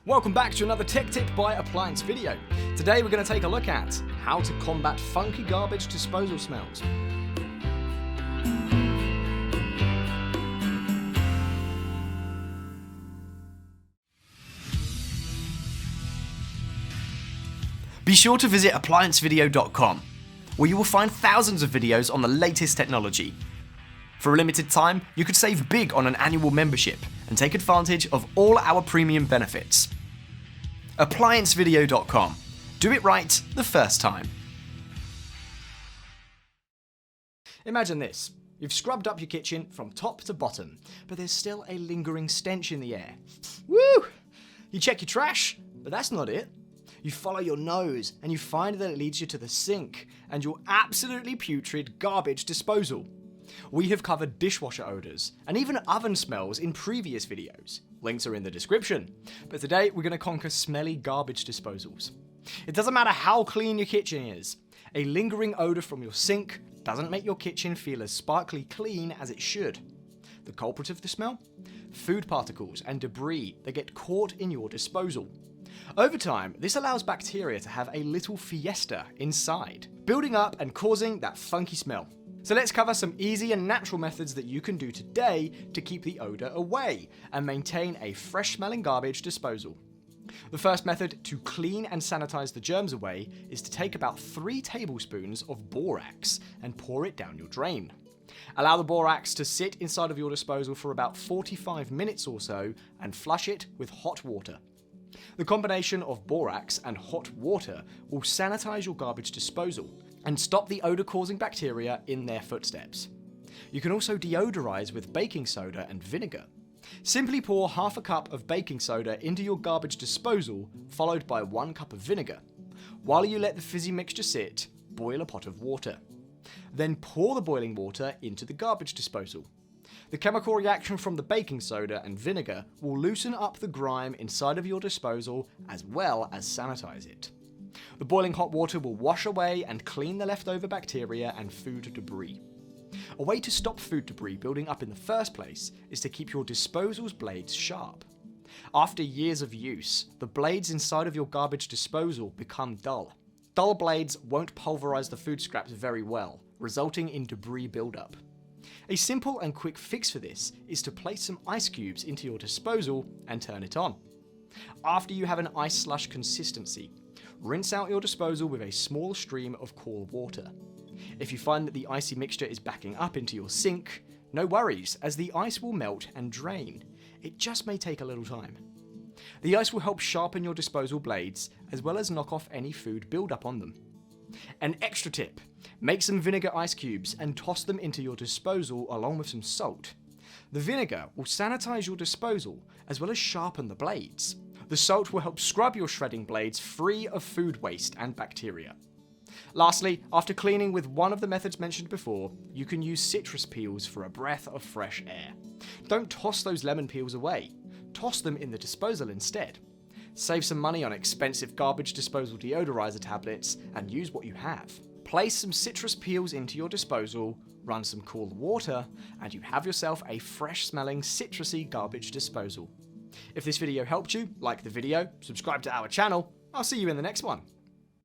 Welcome back to another tech tip by Appliance Video. Today we're going to take a look at how to combat funky garbage disposal smells. Be sure to visit ApplianceVideo.com, where you will find thousands of videos on the latest technology. For a limited time, you could save big on an annual membership and take advantage of all our premium benefits. ApplianceVideo.com. Do it right the first time. Imagine this. You've scrubbed up your kitchen from top to bottom, but there's still a lingering stench in the air. Woo! You check your trash, but that's not it. You follow your nose and you find that it leads you to the sink and your absolutely putrid garbage disposal. We have covered dishwasher odours and even oven smells in previous videos. Links are in the description. But today we're going to conquer smelly garbage disposals. It doesn't matter how clean your kitchen is. A lingering odour from your sink doesn't make your kitchen feel as sparkly clean as it should. The culprit of the smell? Food particles and debris that get caught in your disposal. Over time, this allows bacteria to have a little fiesta inside, building up and causing that funky smell. So let's cover some easy and natural methods that you can do today to keep the odour away and maintain a fresh-smelling garbage disposal. The first method to clean and sanitize the germs away is to take about 3 tablespoons of borax and pour it down your drain. Allow the borax to sit inside of your disposal for about 45 minutes or so and flush it with hot water. The combination of borax and hot water will sanitize your garbage disposal and stop the odour-causing bacteria in their footsteps. You can also deodorize with baking soda and vinegar. Simply pour half a cup of baking soda into your garbage disposal, followed by 1 cup of vinegar. While you let the fizzy mixture sit, boil a pot of water. Then pour the boiling water into the garbage disposal. The chemical reaction from the baking soda and vinegar will loosen up the grime inside of your disposal as well as sanitize it. The boiling hot water will wash away and clean the leftover bacteria and food debris. A way to stop food debris building up in the first place is to keep your disposal's blades sharp. After years of use, the blades inside of your garbage disposal become dull. Dull blades won't pulverize the food scraps very well, resulting in debris buildup. A simple and quick fix for this is to place some ice cubes into your disposal and turn it on. After you have an ice slush consistency, rinse out your disposal with a small stream of cool water. If you find that the icy mixture is backing up into your sink, no worries, as the ice will melt and drain. It just may take a little time. The ice will help sharpen your disposal blades, as well as knock off any food buildup on them. An extra tip, make some vinegar ice cubes and toss them into your disposal along with some salt. The vinegar will sanitize your disposal, as well as sharpen the blades. The salt will help scrub your shredding blades free of food waste and bacteria. Lastly, after cleaning with one of the methods mentioned before, you can use citrus peels for a breath of fresh air. Don't toss those lemon peels away. Toss them in the disposal instead. Save some money on expensive garbage disposal deodorizer tablets and use what you have. Place some citrus peels into your disposal, run some cool water, and you have yourself a fresh-smelling citrusy garbage disposal. If this video helped you, like the video, subscribe to our channel. I'll see you in the next one.